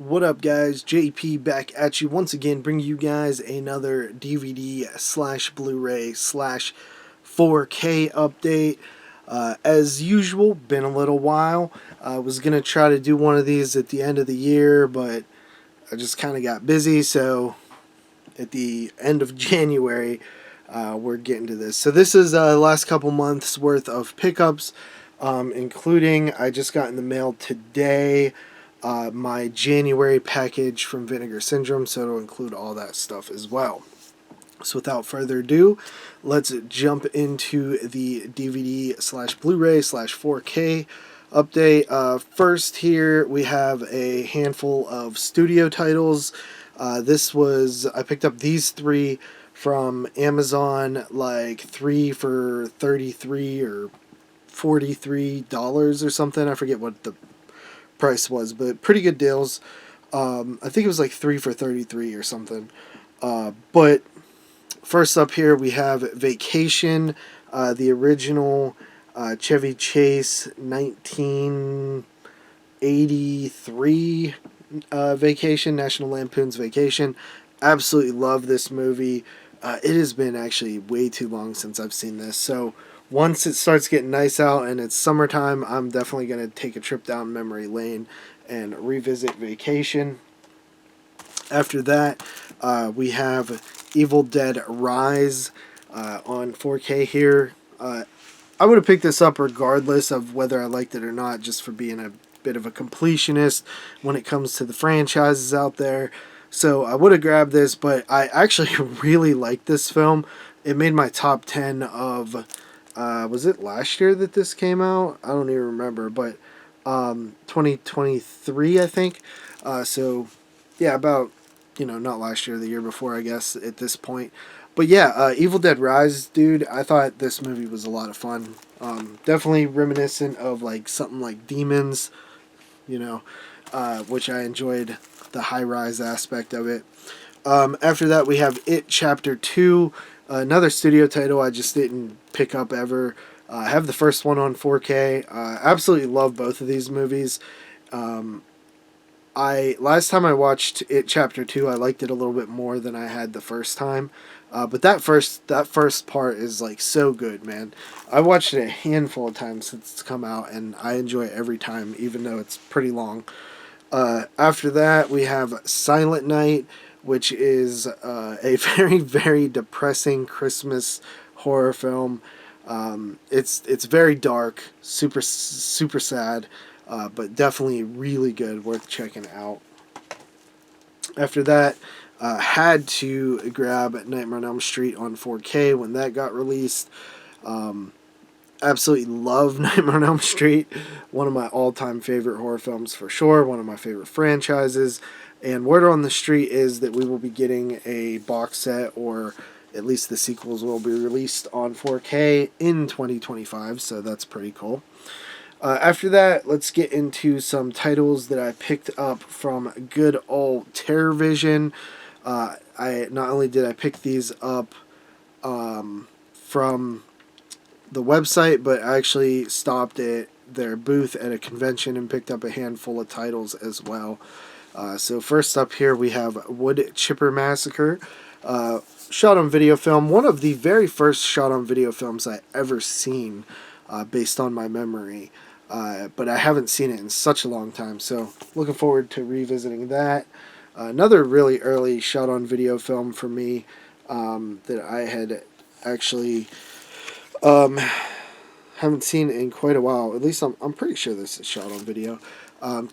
What up, guys? JP back at you once again, bringing you guys another DVD slash Blu-ray slash 4K update. As usual, been a little while. I was going to try to do one of these at the end of the year, but I just kind of got busy, so at the end of January, we're getting to this. So this is the last couple months worth of pickups, including I just got in the mail today my January package from Vinegar Syndrome, so it'll include all that stuff as well. So without further ado, let's jump into the DVD slash Blu-ray slash 4K update. First here we have a handful of studio titles. I picked up these three from Amazon, like 3 for $33 or $43 or something. I forget what the price was, but pretty good deals. I think it was like 3 for $33 or something. But first up here we have Vacation, the original Chevy Chase 1983 Vacation, National Lampoon's Vacation. Absolutely love this movie. It has been actually way too long since I've seen this, so once it starts getting nice out and it's summertime, I'm definitely going to take a trip down memory lane and revisit Vacation. After that, we have Evil Dead Rise on 4K here. I would have picked this up regardless of whether I liked it or not, just for being a bit of a completionist when it comes to the franchises out there. So I would have grabbed this, but I actually really like this film. It made my top 10 of... was it last year that this came out? I don't even remember, but 2023, I think. So, yeah, about, not last year, the year before, I guess, at this point. But yeah, Evil Dead Rise, dude, I thought this movie was a lot of fun. Definitely reminiscent of, like, something like Demons, which I enjoyed the high-rise aspect of it. After that, we have It Chapter 2, another studio title I just didn't pick up ever. I have the first one on 4K. Absolutely love both of these movies. Last time I watched It Chapter 2, I liked it a little bit more than I had the first time. But that first part is like so good, man. I watched it a handful of times since it's come out, and I enjoy it every time, even though it's pretty long. After that, we have Silent Night, which is a very, very depressing Christmas horror film. It's very dark, super sad, but definitely really good, worth checking out. After that, had to grab Nightmare on Elm Street on 4K when that got released. Absolutely love Nightmare on Elm Street. One of my all-time favorite horror films for sure. One of my favorite franchises. And word on the street is that we will be getting a box set, or at least the sequels will be released on 4K in 2025, so that's pretty cool. After that, let's get into some titles that I picked up from good old TerrorVision. Not only did I pick these up from the website, but I actually stopped at their booth at a convention and picked up a handful of titles as well. So first up here we have Wood Chipper Massacre, shot on video film. One of the very first shot on video films I ever seen, based on my memory. But I haven't seen it in such a long time, so looking forward to revisiting that. Another really early shot on video film for me, that I had actually haven't seen in quite a while. At least I'm pretty sure this is shot on video.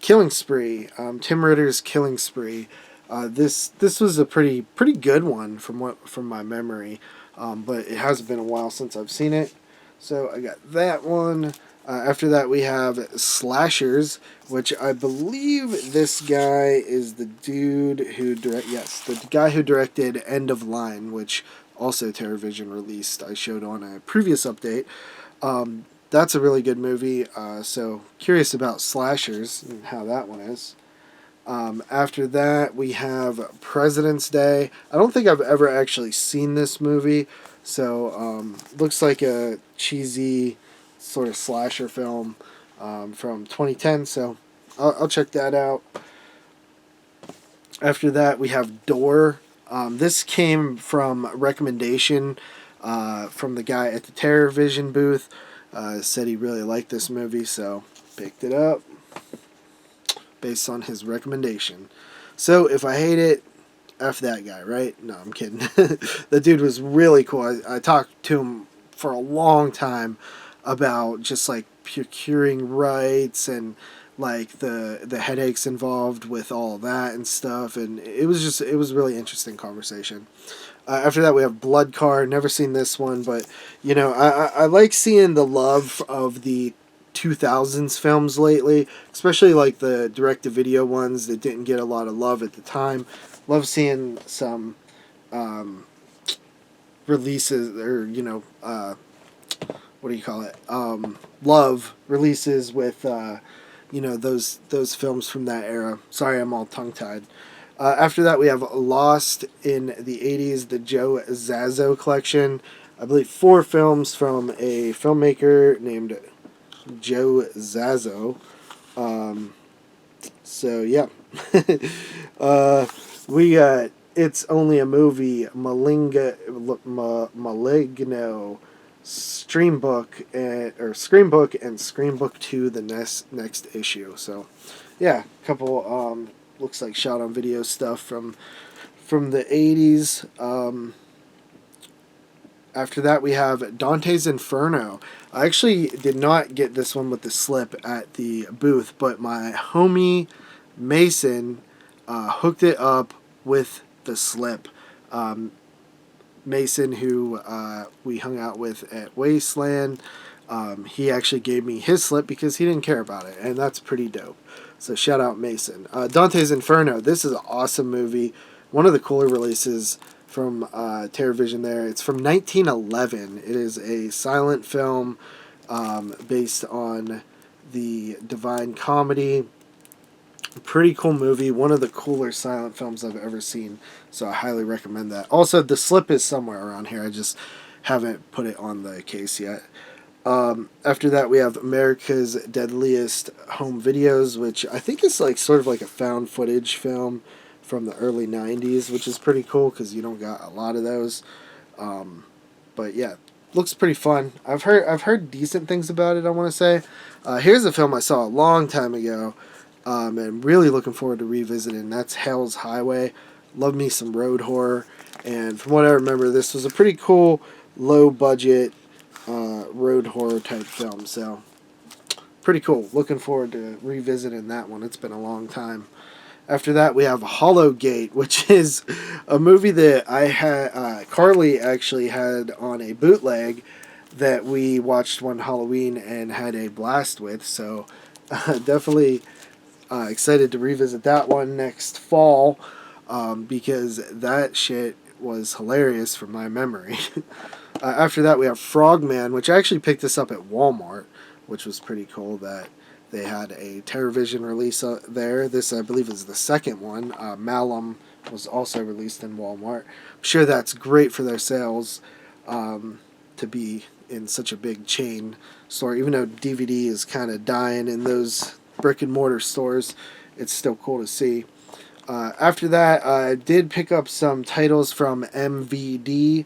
Killing Spree, Tim Ritter's Killing Spree. This was a pretty good one from my memory, but it hasn't been a while since I've seen it. So I got that one. After that we have Slashers, which I believe this guy is the dude who the guy who directed End of Line, which also TerrorVision released. I showed on a previous update. That's a really good movie, so curious about Slashers and how that one is. After that, we have President's Day. I don't think I've ever actually seen this movie, so looks like a cheesy sort of slasher film from 2010, so I'll check that out. After that, we have Door. This came from a recommendation from the guy at the Terror Vision booth. Said he really liked this movie, so picked it up based on his recommendation. So if I hate it, F that guy, right? No, I'm kidding. The dude was really cool. I talked to him for a long time about just like procuring rights and like the headaches involved with all of that and stuff, and it was a really interesting conversation. After that, we have Blood Car. Never seen this one, but you know, I like seeing the love of the 2000s films lately, especially like the direct-to-video ones that didn't get a lot of love at the time. Love seeing some releases, or what do you call it? Love releases with those films from that era. Sorry, I'm all tongue tied. After that, we have Lost in the 80s, the Joe Zazzo collection. I believe 4 films from a filmmaker named Joe Zazzo. So, yeah. We got It's Only a Movie, Maligno, Screenbook, and Screenbook 2, the next issue. So, yeah, a couple looks like shot on video stuff from the 80s. After that, we have Dante's Inferno. I actually did not get this one with the slip at the booth, but my homie Mason hooked it up with the slip. Mason, who we hung out with at Wasteland, he actually gave me his slip because he didn't care about it, and that's pretty dope. So shout out Mason. Dante's Inferno. This is an awesome movie. One of the cooler releases from TerrorVision there. It's from 1911. It is a silent film based on the Divine Comedy. Pretty cool movie. One of the cooler silent films I've ever seen. So I highly recommend that. Also, the slip is somewhere around here. I just haven't put it on the case yet. After that, we have America's Deadliest Home Videos, which I think is like sort of like a found footage film from the early 90s, which is pretty cool because you don't got a lot of those. But yeah, looks pretty fun. I've heard decent things about it, I want to say. Here's a film I saw a long time ago, and really looking forward to revisiting. That's Hell's Highway. Love me some road horror, and from what I remember, this was a pretty cool, low budget road horror type film. So pretty cool. Looking forward to revisiting that one. It's been a long time. After that, we have Hollow Gate, which is a movie that I had Carly actually had on a bootleg that we watched one Halloween and had a blast with. So definitely excited to revisit that one next fall because that shit was hilarious from my memory. After that, we have Frogman, which I actually picked this up at Walmart, which was pretty cool that they had a TerrorVision release there. This, I believe, is the second one. Malum was also released in Walmart. I'm sure that's great for their sales to be in such a big chain store. Even though DVD is kind of dying in those brick and mortar stores, it's still cool to see. After that, I did pick up some titles from MVD.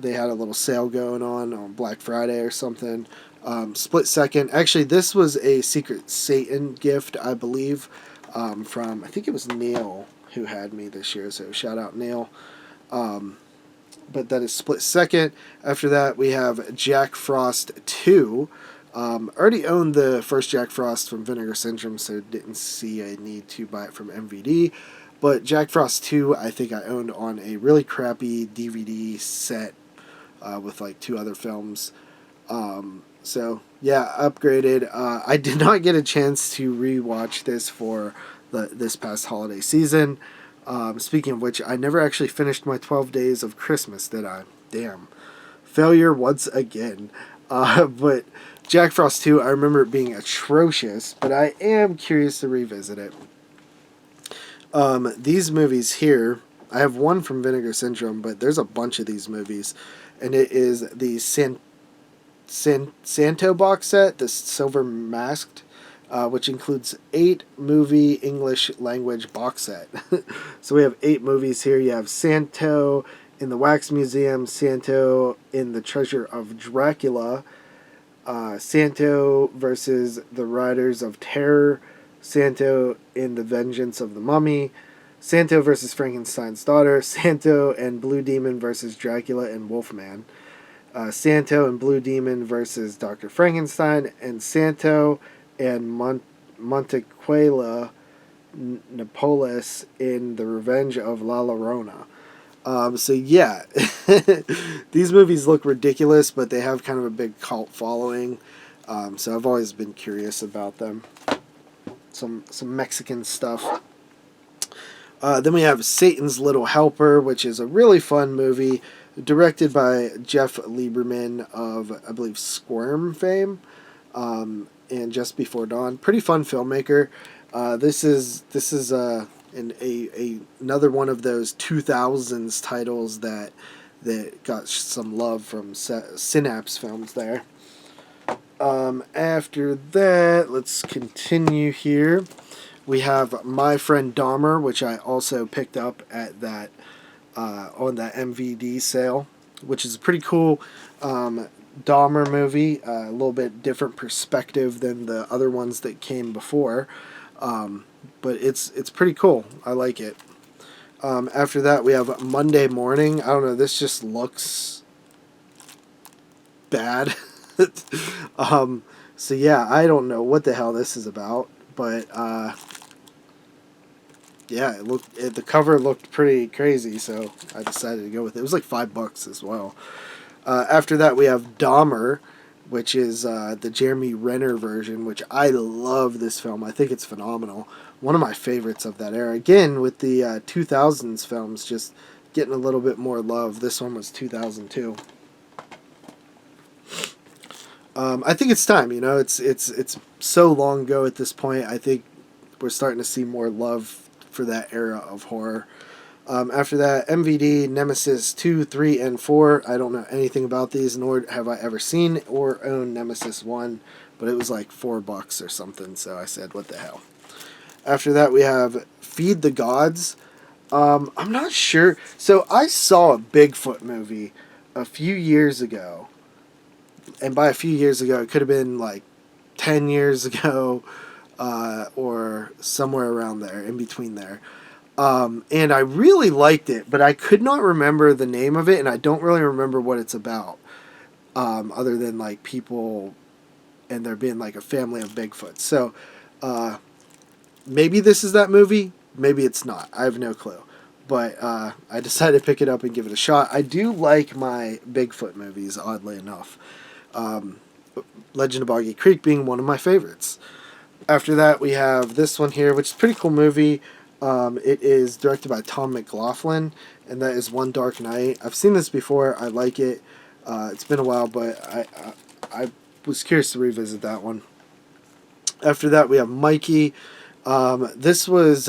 They had a little sale going on Black Friday or something. Split Second. Actually, this was a Secret Satan gift, I believe, from, I think it was Neil who had me this year, so shout out Neil. But that is Split Second. After that, we have Jack Frost 2. Already owned the first Jack Frost from Vinegar Syndrome, so didn't see a need to buy it from MVD. But Jack Frost 2, I think I owned on a really crappy DVD set with like 2 other films. So, yeah, upgraded. I did not get a chance to rewatch this for this past holiday season. Speaking of which, I never actually finished my 12 Days of Christmas, did I? Damn. Failure once again. But Jack Frost 2, I remember it being atrocious, but I am curious to revisit it. These movies here, I have one from Vinegar Syndrome, but there's a bunch of these movies, and it is the Santo box set, the silver masked which includes 8 movie English language box set. So we have 8 movies here. You have Santo in the Wax Museum, Santo in the Treasure of Dracula, Santo versus the Riders of Terror, Santo in the Vengeance of the Mummy, Santo versus Frankenstein's Daughter, Santo and Blue Demon versus Dracula and Wolfman, Santo and Blue Demon versus Dr. Frankenstein, and Santo and Montequela Napoles in The Revenge of La Llorona. So yeah, these movies look ridiculous, but they have kind of a big cult following. So I've always been curious about them. Some Mexican stuff. Then we have Satan's Little Helper, which is a really fun movie, directed by Jeff Lieberman of, I believe, Squirm fame, and Just Before Dawn. Pretty fun filmmaker. This is another one of those 2000s titles that got some love from Synapse Films there. After that, let's continue here. We have My Friend Dahmer, which I also picked up at that on that MVD sale, which is a pretty cool Dahmer movie. A little bit different perspective than the other ones that came before, but it's pretty cool. I like it. After that, we have Monday Morning. I don't know. This just looks bad. So yeah, I don't know what the hell this is about, but yeah, the cover looked pretty crazy, so I decided to go with it. It was like $5 as well. After that, we have Dahmer, which is the Jeremy Renner version, which I love this film. I think it's phenomenal. One of my favorites of that era. Again, with the 2000s films just getting a little bit more love. This one was 2002. I think it's time, it's so long ago at this point. I think we're starting to see more love for that era of horror. After that, MVD, Nemesis 2, 3, and 4. I don't know anything about these, nor have I ever seen or owned Nemesis 1, but it was like $4 or something, so I said, what the hell. After that, we have Feed the Gods. I'm not sure. So I saw a Bigfoot movie a few years ago. And by a few years ago, it could have been like 10 years ago, or somewhere around there, in between there. And I really liked it, but I could not remember the name of it, and I don't really remember what it's about, other than like people and there being like a family of Bigfoot. So maybe this is that movie, maybe it's not. I have no clue. But I decided to pick it up and give it a shot. I do like my Bigfoot movies, oddly enough. Legend of Boggy Creek being one of my favorites. After that, we have this one here, which is a pretty cool movie. It is directed by Tom McLaughlin, and that is One Dark Night. I've seen this before. I like it. It's been a while, but I was curious to revisit that one. After that, we have Mikey. This was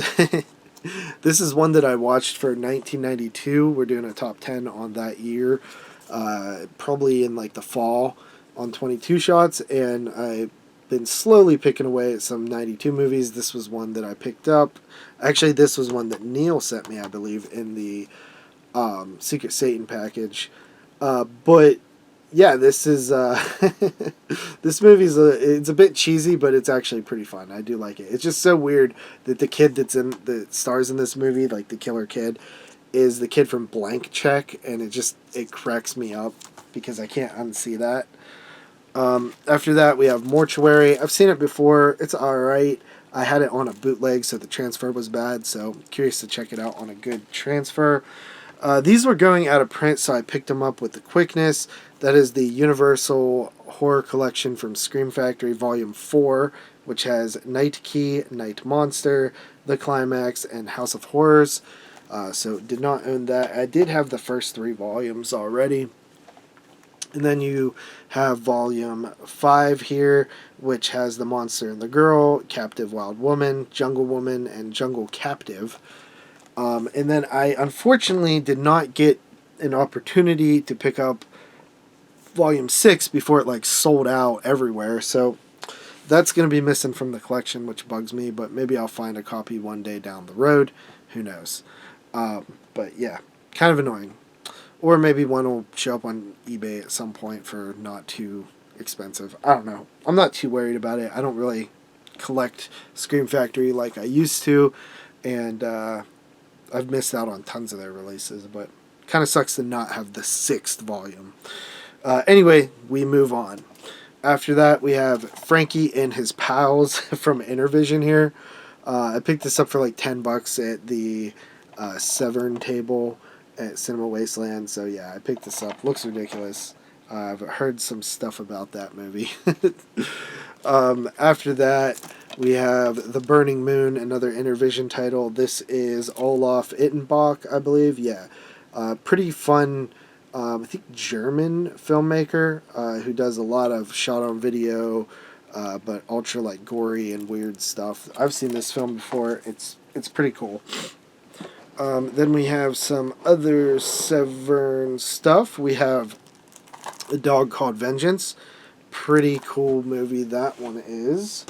this is one that I watched for 1992. We're doing a top 10 on that year, probably in like the fall on 22 Shots, and I've been slowly picking away at some 92 movies. This was one that I picked up. Actually, this was one that Neil sent me, I believe, in the Secret Satan package. But yeah, this is this movie's it's a bit cheesy, but it's actually pretty fun. I do like it. It's just so weird that the kid that stars in this movie, like the killer kid, is the kid from Blank Check, and it cracks me up because I can't unsee that. After that, we have Mortuary. I've seen it before. It's alright. I had it on a bootleg, so the transfer was bad, so curious to check it out on a good transfer. These were going out of print, so I picked them up with the quickness. That is the Universal Horror Collection from Scream Factory Volume 4, which has Night Key, Night Monster, The Climax, and House of Horrors. So did not own that. I did have the first 3 volumes already. And then you have Volume 5 here, which has The Monster and the Girl, Captive Wild Woman, Jungle Woman, and Jungle Captive. And then I unfortunately did not get an opportunity to pick up Volume 6 before it like sold out everywhere. So that's going to be missing from the collection, which bugs me, but maybe I'll find a copy one day down the road. Who knows? But yeah, kind of annoying. Or maybe one will show up on eBay at some point for not too expensive. I don't know. I'm not too worried about it. I don't really collect Scream Factory like I used to, and I've missed out on tons of their releases, but kind of sucks to not have the 6th volume. Anyway, we move on. After that, we have Frankie and his pals from Intervision here. I picked this up for like $10 at the Severin table at Cinema Wasteland. So yeah, I picked this up. Looks ridiculous. I've heard some stuff about that movie. After that, we have The Burning Moon, another Intervision title. This is Olaf Ittenbach, I believe. Yeah, pretty fun. I think German filmmaker who does a lot of shot on video, but ultra like gory and weird stuff. I've seen this film before. It's pretty cool. Then we have some other Severin stuff. We have A Dog Called Vengeance. Pretty cool movie that one is.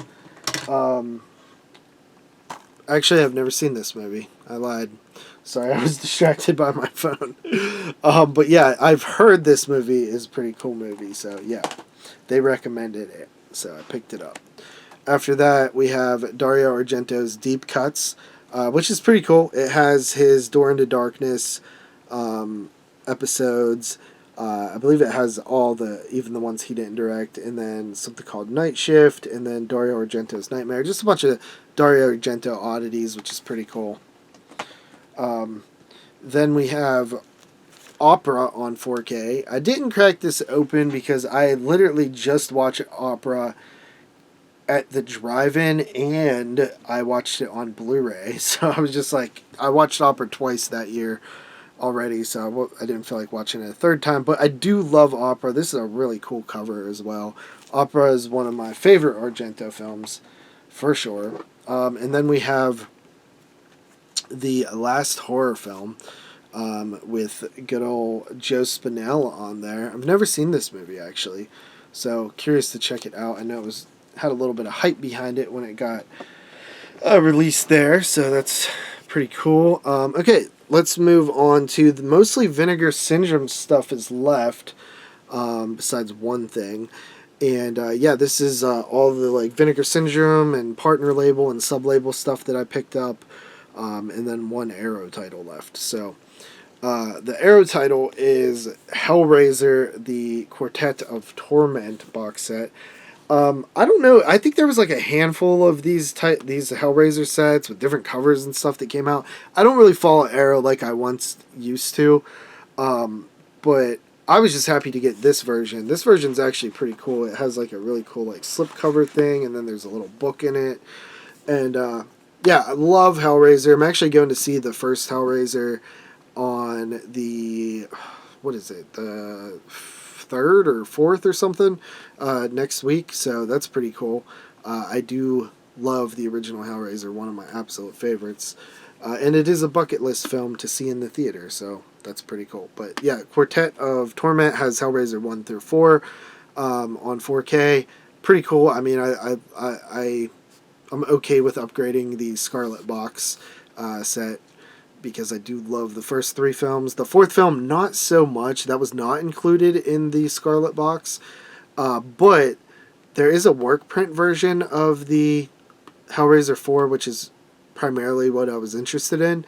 Actually, I've never seen this movie. I lied. Sorry, I was distracted by my phone. But yeah, I've heard this movie is a pretty cool movie. So yeah, they recommended it. So I picked it up. After that, we have Dario Argento's Deep Cuts, which is pretty cool. It has his Door into Darkness episodes. I believe it has even the ones he didn't direct, and then something called Night Shift, and then Dario Argento's Nightmare. Just a bunch of Dario Argento oddities, which is pretty cool. Then we have Opera on 4K. I didn't crack this open because I literally just watched Opera at the drive-in, and I watched it on Blu-ray. So I was just like, I watched Opera twice that year already, so I didn't feel like watching it a third time. But I do love Opera. This is a really cool cover as well. Opera is one of my favorite Argento films, for sure. And then we have the last horror film with good old Joe Spinell on there. I've never seen this movie, actually, so curious to check it out. I know it had a little bit of hype behind it when it got released there, so that's pretty cool. Okay, let's move on to the mostly Vinegar Syndrome stuff is left, besides one thing. And yeah, this is all the like Vinegar Syndrome and partner label and sub-label stuff that I picked up, and then one Arrow title left. So the Arrow title is Hellraiser, the Quartet of Torment box set. I don't know. I think there was like a handful of these Hellraiser sets with different covers and stuff that came out. I don't really follow Arrow like I once used to, but I was just happy to get this version. This version's actually pretty cool. It has like a really cool like slipcover thing, and then there's a little book in it. And yeah, I love Hellraiser. I'm actually going to see the first Hellraiser on the, what is it, the 3rd or 4th or something next week, so that's pretty cool. I do love the original Hellraiser, one of my absolute favorites, and it is a bucket list film to see in the theater, so that's pretty cool. But yeah, Quartet of Torment has Hellraiser 1 through 4 on 4K. Pretty cool. I mean, I'm okay with upgrading the Scarlet Box set, because I do love the first 3 films. The 4th film, not so much. That was not included in the Scarlet Box. But there is a work print version of the Hellraiser 4, which is primarily what I was interested in,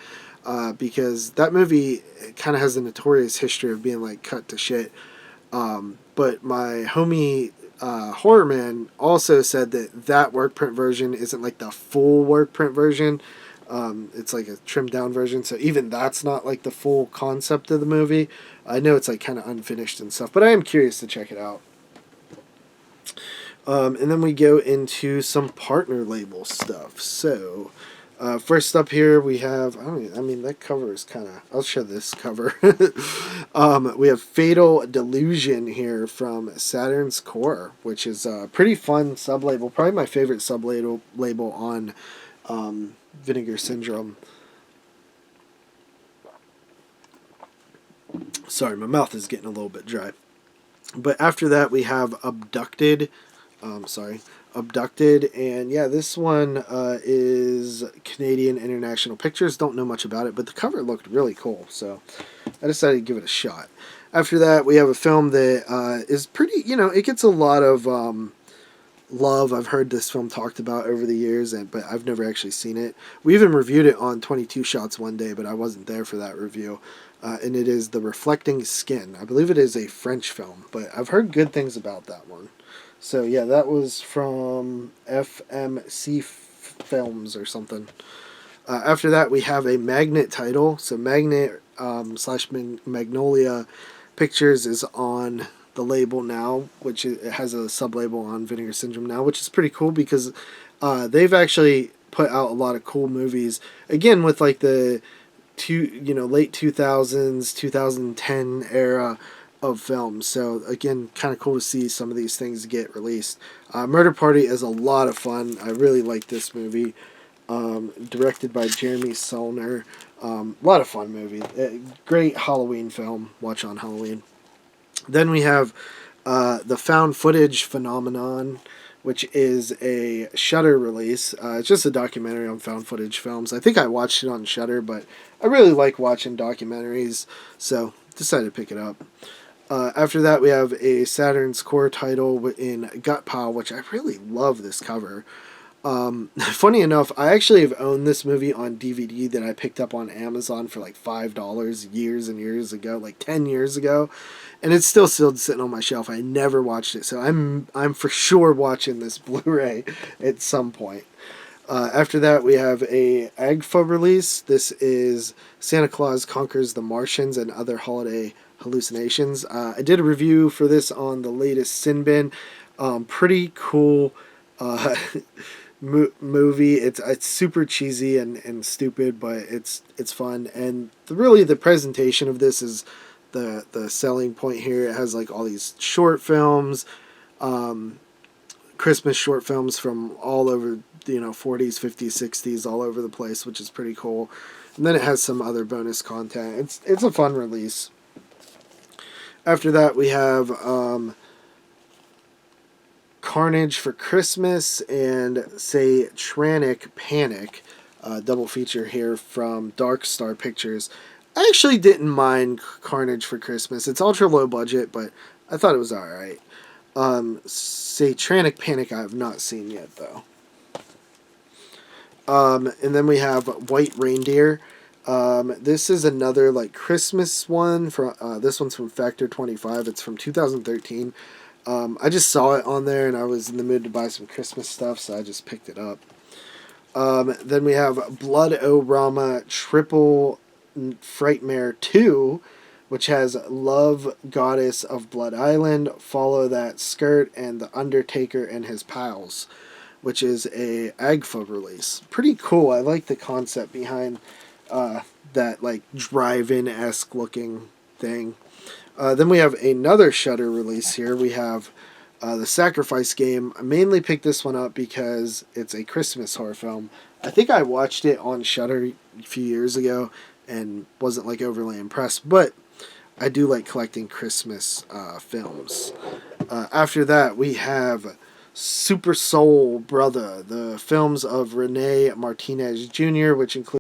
because that movie kind of has a notorious history of being like cut to shit. But my homie Horror Man also said that work print version isn't like the full work print version. It's like a trimmed down version, so even that's not like the full concept of the movie. I know it's like kind of unfinished and stuff, but I am curious to check it out. And then we go into some partner label stuff. So first up here we have, that cover is kind of, I'll show this cover. We have Fatal Delusion here from Saturn's Core, which is a pretty fun sub-label, probably my favorite sub-label on Vinegar Syndrome. Sorry, my mouth is getting a little bit dry. But after that, we have Abducted sorry, Abducted. And yeah, this one is Canadian International Pictures. Don't know much about it, but the cover looked really cool, so I decided to give it a shot. After that, we have a film that is pretty, it gets a lot of love. I've heard this film talked about over the years, but I've never actually seen it. We even reviewed it on 22 Shots one day, but I wasn't there for that review. And it is The Reflecting Skin. I believe it is a French film, but I've heard good things about that one. So yeah, that was from FMC Films or something. After that, we have a Magnet title. So Magnet slash Magnolia Pictures is on the label now, which it has a sub-label on Vinegar Syndrome now, which is pretty cool because they've actually put out a lot of cool movies. Again, with like the late 2000s, 2010 era of films. So again, kind of cool to see some of these things get released. Murder Party is a lot of fun. I really like this movie. Directed by Jeremy Saulnier. A lot of fun movie. Great Halloween film. Watch on Halloween. Then we have the Found Footage Phenomenon, which is a Shudder release. It's just a documentary on found footage films. I think I watched it on Shudder, but I really like watching documentaries, so decided to pick it up. After that, we have a Saturn's Core title in Gut Pile, which I really love this cover. Funny enough, I actually have owned this movie on DVD that I picked up on Amazon for like $5 years and years ago, like 10 years ago, and it's still sitting on my shelf. I never watched it, so I'm for sure watching this Blu-ray at some point. After that, we have a AGFA release. This is Santa Claus Conquers the Martians and Other Holiday Hallucinations. I did a review for this on the latest Sin Bin. Pretty cool movie. It's super cheesy and stupid, but it's fun. And really, the presentation of this is the selling point here. It has like all these short films, Christmas short films from all over, 40s, 50s, 60s, all over the place, which is pretty cool. And then it has some other bonus content. It's a fun release. After that, we have Carnage for Christmas and Satanic Panic, double feature here from Dark Star Pictures. I actually didn't mind Carnage for Christmas. It's ultra low budget, but I thought it was alright. Satanic Panic I have not seen yet, though. And then we have White Reindeer. This is another like Christmas one. This one's from Factor 25. It's from 2013. I just saw it on there and I was in the mood to buy some Christmas stuff, so I just picked it up. Then we have Blood-O-Rama Triple Frightmare 2, which has Love Goddess of Blood Island, Follow That Skirt, and The Undertaker and His Pals, which is a AGFA release. Pretty cool. I like the concept behind that like drive-in-esque looking thing. Then we have another Shudder release here. We have The Sacrifice Game. I mainly picked this one up because it's a Christmas horror film. I think I watched it on Shudder a few years ago and wasn't like overly impressed, but I do like collecting Christmas films. After that, we have Super Soul Brother, the films of Rene Martinez Jr., which include